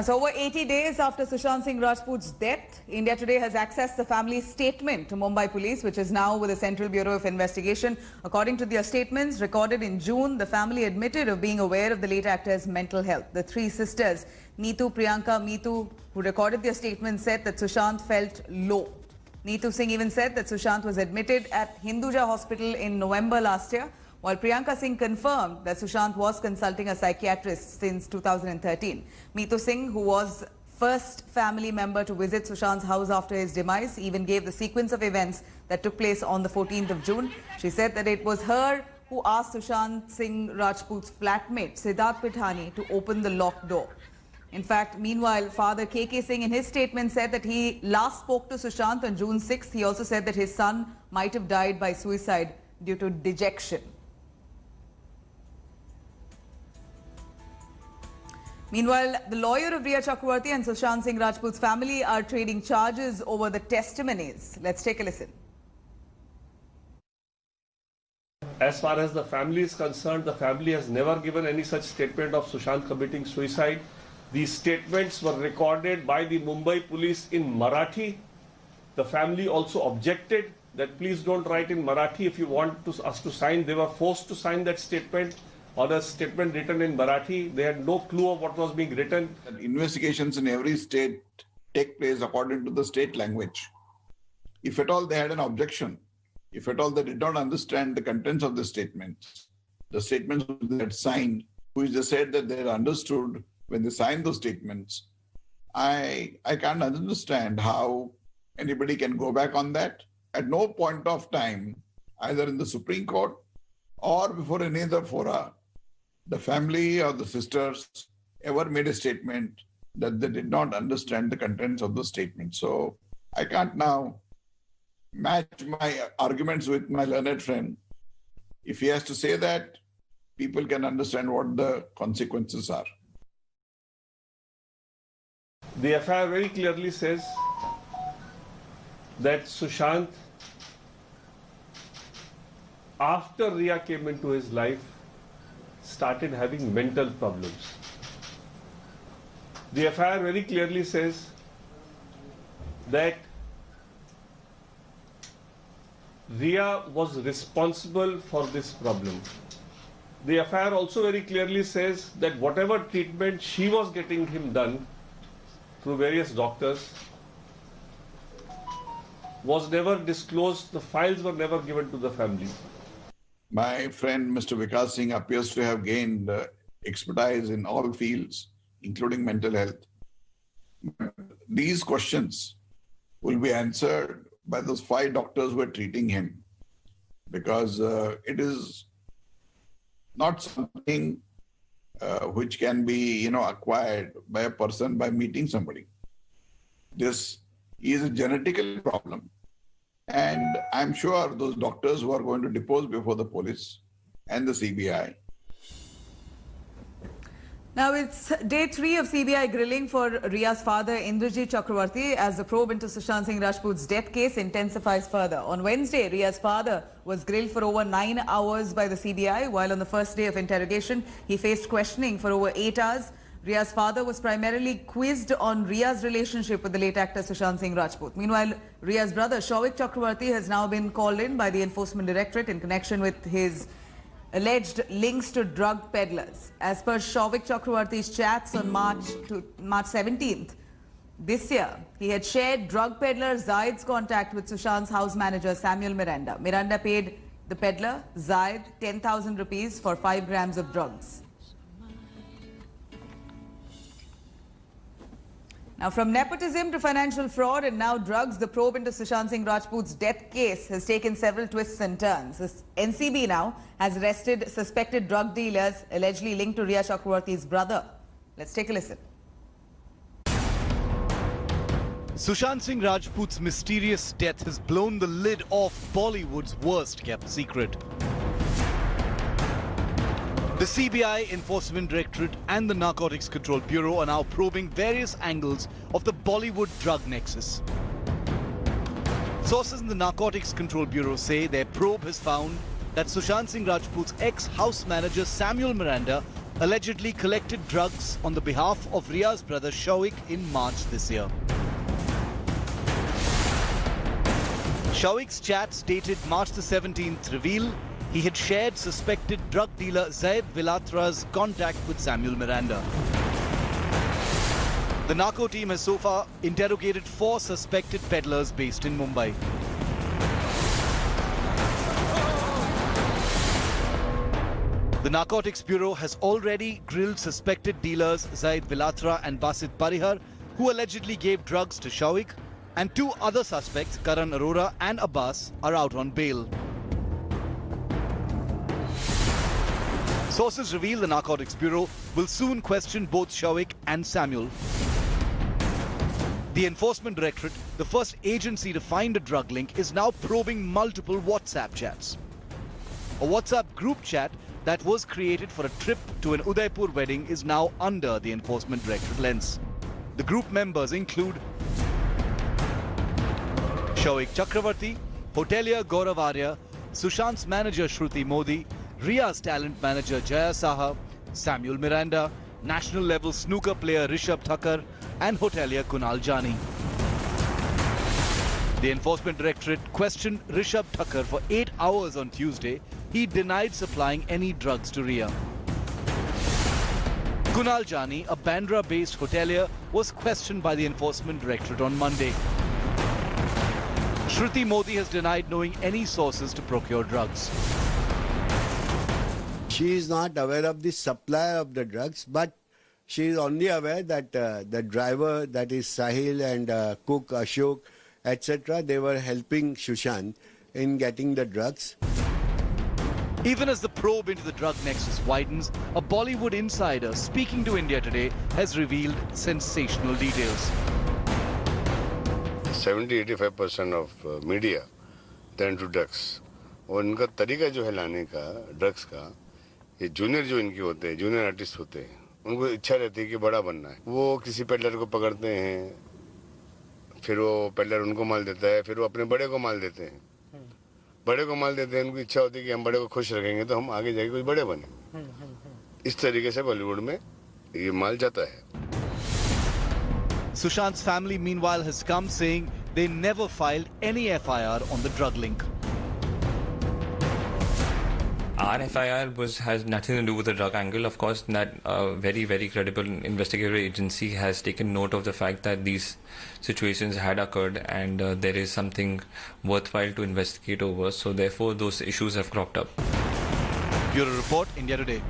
So over 80 days after Sushant Singh Rajput's death, India Today has accessed the family's statement to Mumbai Police, which is now with the Central Bureau of Investigation. According to their statements recorded in June, the family admitted of being aware of the late actor's mental health. The three sisters, Neetu, Priyanka, Meetu, who recorded their statement, said that Sushant felt low. Neetu Singh even said that Sushant was admitted at Hinduja Hospital in November last year, while Priyanka Singh confirmed that Sushant was consulting a psychiatrist since 2013. Meetu Singh, who was first family member to visit Sushant's house after his demise, even gave the sequence of events that took place on the 14th of June. She said that it was her who asked Sushant Singh Rajput's flatmate, Siddharth Pithani, to open the locked door. In fact, meanwhile, Father K.K. Singh in his statement said that he last spoke to Sushant on June 6th. He also said that his son might have died by suicide due to dejection. Meanwhile, the lawyer of Rhea Chakravarti and Sushant Singh Rajput's family are trading charges over the testimonies. Let's take a listen. As far as the family is concerned, the family has never given any such statement of Sushant committing suicide. These statements were recorded by the Mumbai police in Marathi. The family also objected that please don't write in Marathi if you want us to sign. They were forced to sign that statement, or a statement written in Marathi. They had no clue of what was being written. Investigations in every state take place according to the state language. If at all they had an objection, if at all they did not understand the contents of the statements they had signed, which they said that they had understood when they signed those statements, I can't understand how anybody can go back on that. At no point of time, either in the Supreme Court or before any other fora, the family or the sisters ever made a statement that they did not understand the contents of the statement. So I can't now match my arguments with my learned friend. If he has to say that, people can understand what the consequences are. The FIR very clearly says that Sushant, after Rhea came into his life, started having mental problems. The FIR very clearly says that Rhea was responsible for this problem. The FIR also very clearly says that whatever treatment she was getting him done through various doctors was never disclosed. The files were never given to the family. My friend Mr. Vikas Singh appears to have gained expertise in all fields, including mental health. These questions will be answered by those 5 doctors who are treating him, because it is not something which can be, acquired by a person by meeting somebody. This is a genetical problem. And I'm sure those doctors who are going to depose before the police and the CBI. Now it's day 3 of CBI grilling for Rhea's father Indrajit Chakravarti as the probe into Sushant Singh Rajput's death case intensifies further. On Wednesday, Rhea's father was grilled for over 9 hours by the CBI, while on the first day of interrogation, he faced questioning for over 8 hours. Rhea's father was primarily quizzed on Rhea's relationship with the late actor Sushant Singh Rajput. Meanwhile, Rhea's brother Shouvik Chakravarti has now been called in by the Enforcement Directorate in connection with his alleged links to drug peddlers. As per Shouvik Chakravarti's chats on March 17th this year, he had shared drug peddler Zaid's contact with Sushant's house manager Samuel Miranda. Miranda paid the peddler, Zaid, 10,000 rupees for 5 grams of drugs. Now, from nepotism to financial fraud and now drugs, the probe into Sushant Singh Rajput's death case has taken several twists and turns. This NCB now has arrested suspected drug dealers allegedly linked to Rhea Chakravarti's brother. Let's take a listen. Sushant Singh Rajput's mysterious death has blown the lid off Bollywood's worst kept secret. The CBI, Enforcement Directorate and the Narcotics Control Bureau are now probing various angles of the Bollywood drug nexus. Sources in the Narcotics Control Bureau say their probe has found that Sushant Singh Rajput's ex-house manager Samuel Miranda allegedly collected drugs on the behalf of Rhea's brother Shawik in March this year. Shawik's chats dated March the 17th reveal he had shared suspected drug dealer Zaid Vilatra's contact with Samuel Miranda. The narco team has so far interrogated 4 suspected peddlers based in Mumbai. The Narcotics Bureau has already grilled suspected dealers Zaid Vilatra and Basit Parihar, who allegedly gave drugs to Shawik, and 2 other suspects, Karan Arora and Abbas, are out on bail. Sources reveal the Narcotics Bureau will soon question both Shawik and Samuel. The Enforcement Directorate, the first agency to find a drug link, is now probing multiple WhatsApp chats. A WhatsApp group chat that was created for a trip to an Udaipur wedding is now under the Enforcement Directorate lens. The group members include Shawik Chakravarti, hotelier Gaurav Arya, Sushant's manager Shruti Modi, Rhea's talent manager Jaya Saha, Samuel Miranda, national level snooker player Rishabh Thakkar, and hotelier Kunal Jani. The Enforcement Directorate questioned Rishabh Thakkar for 8 hours on Tuesday. He denied supplying any drugs to Rhea. Kunal Jani, a Bandra-based hotelier, was questioned by the Enforcement Directorate on Monday. Shruti Modi has denied knowing any sources to procure drugs. She is not aware of the supply of the drugs, but she is only aware that the driver, that is Sahil, and cook Ashok, etc., they were helping Sushant in getting the drugs. Even as the probe into the drug nexus widens, a Bollywood insider speaking to India Today has revealed sensational details. 70-85% of media turn to drugs. और इनका तरीका जो है लाने का drugs का, ये junior जो इनके होते हैं, जूनियर आर्टिस्ट होते हैं, उनको इच्छा रहती है कि बड़ा बनना है. वो किसी पेडलर को पकड़ते हैं, फिर वो पेडलर उनको माल देता है, फिर वो अपने बड़े को माल देते हैं. बड़े को माल देते हैं, उनको इच्छा होती है कि हम बड़े को खुश रखेंगे तो हम आगे जाके कुछ बड़े बने. इस तरीके से बॉलीवुड में ये माल जाता है. Sushant's family meanwhile has come saying they never filed any FIR on the drug link. Our FIR has nothing to do with the drug angle. Of course, that very, very credible investigative agency has taken note of the fact that these situations had occurred and there is something worthwhile to investigate over. So therefore, those issues have cropped up. Bureau Report, India Today.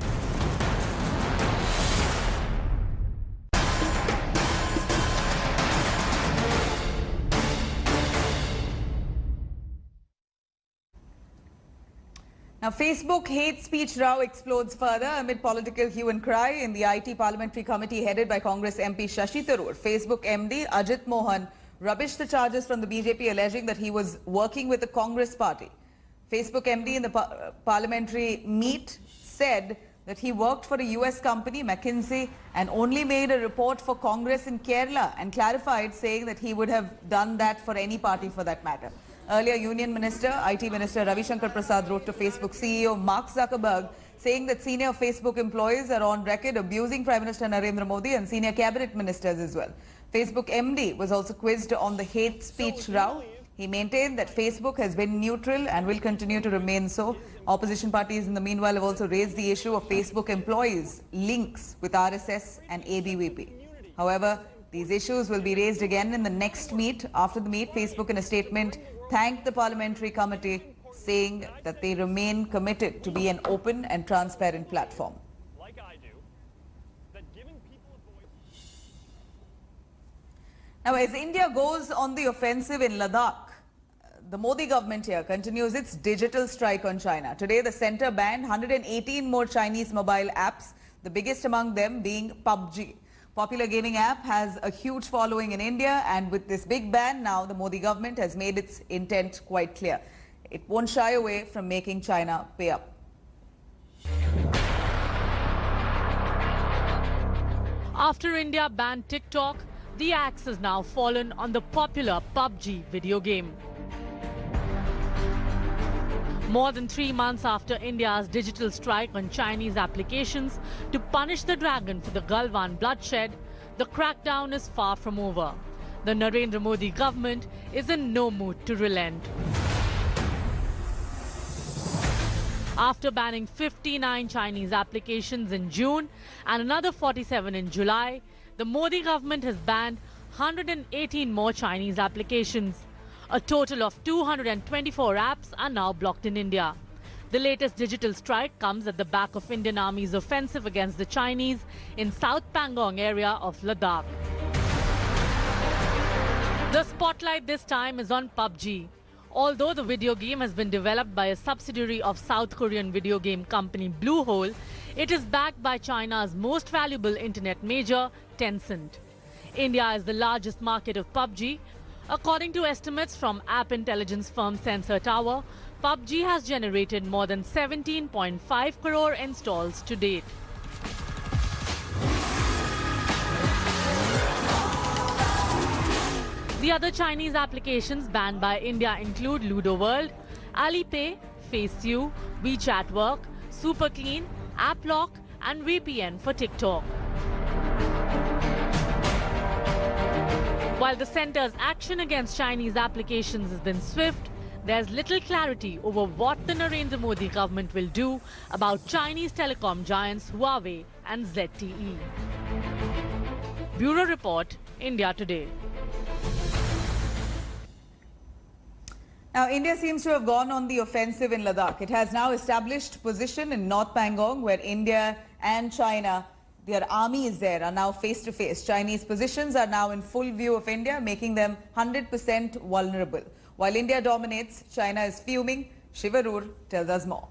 Now, Facebook hate speech row explodes further amid political hue and cry in the IT Parliamentary Committee headed by Congress MP Shashi Tharoor. Facebook MD Ajit Mohan rubbished the charges from the BJP alleging that he was working with the Congress party. Facebook MD in the parliamentary meet said that he worked for a US company, McKinsey, and only made a report for Congress in Kerala, and clarified saying that he would have done that for any party for that matter. Earlier, Union Minister, IT Minister Ravi Shankar Prasad wrote to Facebook CEO Mark Zuckerberg saying that senior Facebook employees are on record abusing Prime Minister Narendra Modi and senior cabinet ministers as well. Facebook MD was also quizzed on the hate speech row. He maintained that Facebook has been neutral and will continue to remain so. Opposition parties in the meanwhile have also raised the issue of Facebook employees' links with RSS and ABVP. However, these issues will be raised again in the next meet. After the meet, Facebook in a statement thanked the parliamentary committee, saying that they remain committed to be an open and transparent platform. Like I do, that giving people a voice. Now, as India goes on the offensive in Ladakh, the Modi government here continues its digital strike on China. Today, the centre banned 118 more Chinese mobile apps, the biggest among them being PUBG. Popular gaming app has a huge following in India, and with this big ban now, the Modi government has made its intent quite clear. It won't shy away from making China pay up. After India banned TikTok, the axe has now fallen on the popular PUBG video game. More than 3 months after India's digital strike on Chinese applications to punish the dragon for the Galwan bloodshed, the crackdown is far from over. The Narendra Modi government is in no mood to relent. After banning 59 Chinese applications in June and another 47 in July, the Modi government has banned 118 more Chinese applications. A total of 224 apps are now blocked in India. The latest digital strike comes at the back of Indian Army's offensive against the Chinese in South Pangong area of Ladakh. The spotlight this time is on PUBG. Although the video game has been developed by a subsidiary of South Korean video game company Bluehole, it is backed by China's most valuable internet major, Tencent. India is the largest market of PUBG. According to estimates from app intelligence firm Sensor Tower, PUBG has generated more than 17.5 crore installs to date. The other Chinese applications banned by India include Ludo World, Alipay, FaceU, WeChat Work, Super Clean, AppLock and VPN for TikTok. While the centre's action against Chinese applications has been swift, there's little clarity over what the Narendra Modi government will do about Chinese telecom giants Huawei and ZTE. Bureau Report, India Today. Now, India seems to have gone on the offensive in Ladakh. It has now established position in North Pangong, where India and China, their armies there, are now face-to-face. Chinese positions are now in full view of India, making them 100% vulnerable. While India dominates, China is fuming. Shivarur tells us more.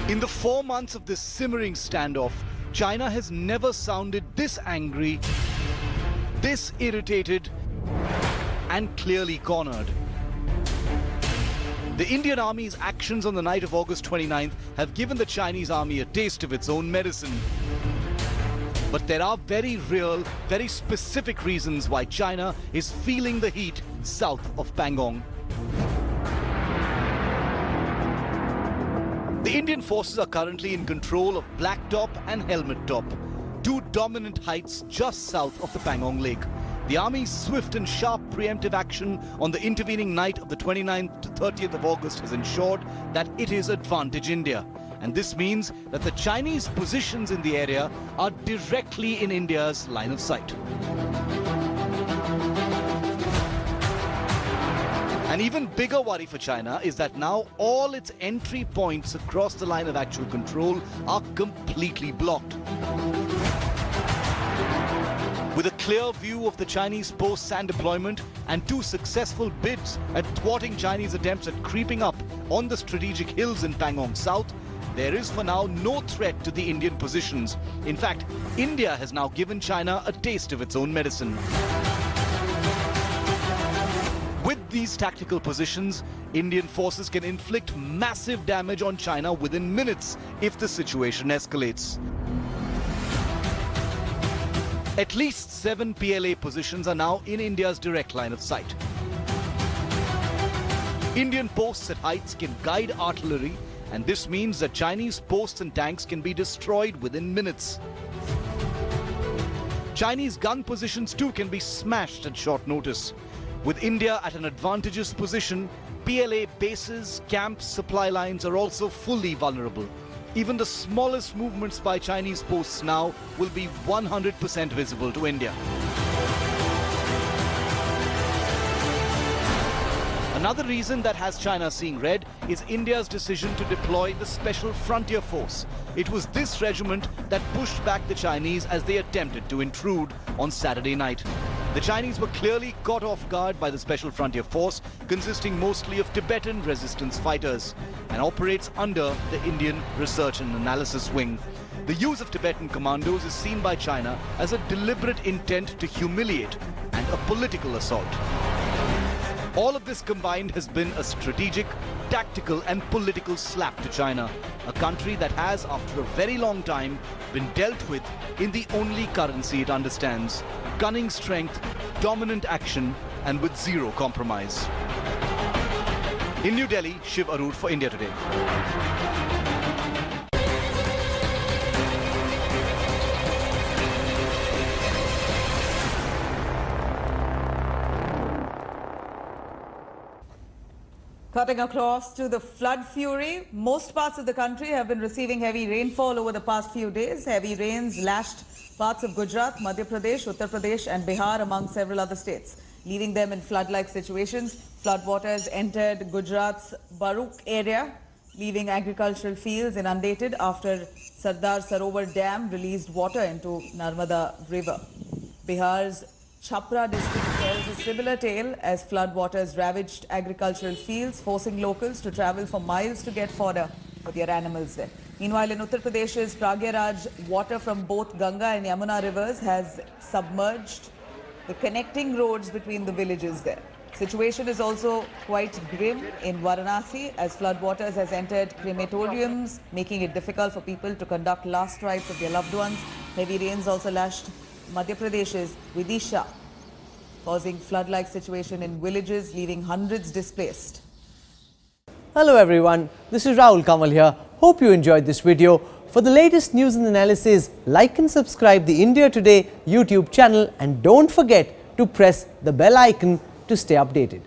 In the 4 months of this simmering standoff, China has never sounded this angry, this irritated and clearly cornered. The Indian Army's actions on the night of August 29th have given the Chinese army a taste of its own medicine. But there are very real, very specific reasons why China is feeling the heat south of Pangong. The Indian forces are currently in control of Black Top and Helmet Top, two dominant heights just south of the Pangong Lake. The Army's swift and sharp preemptive action on the intervening night of the 29th to 30th of August has ensured that it is advantage India. And this means that the Chinese positions in the area are directly in India's line of sight. An even bigger worry for China is that now all its entry points across the line of actual control are completely blocked. With a clear view of the Chinese post-SAN deployment and 2 successful bids at thwarting Chinese attempts at creeping up on the strategic hills in Pangong South, there is for now no threat to the Indian positions. In fact, India has now given China a taste of its own medicine. With these tactical positions, Indian forces can inflict massive damage on China within minutes if the situation escalates. At least 7 PLA positions are now in India's direct line of sight. Indian posts at heights can guide artillery, and this means that Chinese posts and tanks can be destroyed within minutes. Chinese gun positions too can be smashed at short notice. With India at an advantageous position, PLA bases, camps, supply lines are also fully vulnerable. Even the smallest movements by Chinese posts now will be 100% visible to India. Another reason that has China seeing red is India's decision to deploy the Special Frontier Force. It was this regiment that pushed back the Chinese as they attempted to intrude on Saturday night. The Chinese were clearly caught off guard by the Special Frontier Force, consisting mostly of Tibetan resistance fighters, and operates under the Indian Research and Analysis Wing. The use of Tibetan commandos is seen by China as a deliberate intent to humiliate and a political assault. All of this combined has been a strategic, tactical and political slap to China, a country that has, after a very long time, been dealt with in the only currency it understands: gunning strength, dominant action and with zero compromise. In New Delhi, Shiv Arur for India Today. Cutting across to the flood fury, most parts of the country have been receiving heavy rainfall over the past few days. Heavy rains lashed parts of Gujarat, Madhya Pradesh, Uttar Pradesh and Bihar among several other states, leaving them in flood-like situations. Floodwaters entered Gujarat's Baruk area, leaving agricultural fields inundated after Sardar Sarovar Dam released water into Narmada River. Bihar's Chhapra district tells a similar tale as floodwaters ravaged agricultural fields, forcing locals to travel for miles to get fodder for their animals there. Meanwhile, in Uttar Pradesh's Pragyaraj, water from both Ganga and Yamuna rivers has submerged the connecting roads between the villages there. Situation is also quite grim in Varanasi as floodwaters has entered crematoriums, making it difficult for people to conduct last rites of their loved ones. Heavy rains also lashed Madhya Pradesh's Vidisha, causing flood-like situation in villages, leaving hundreds displaced. Hello everyone, this is Rahul Kamal here. Hope you enjoyed this video. For the latest news and analysis, like and subscribe the India Today YouTube channel and don't forget to press the bell icon to stay updated.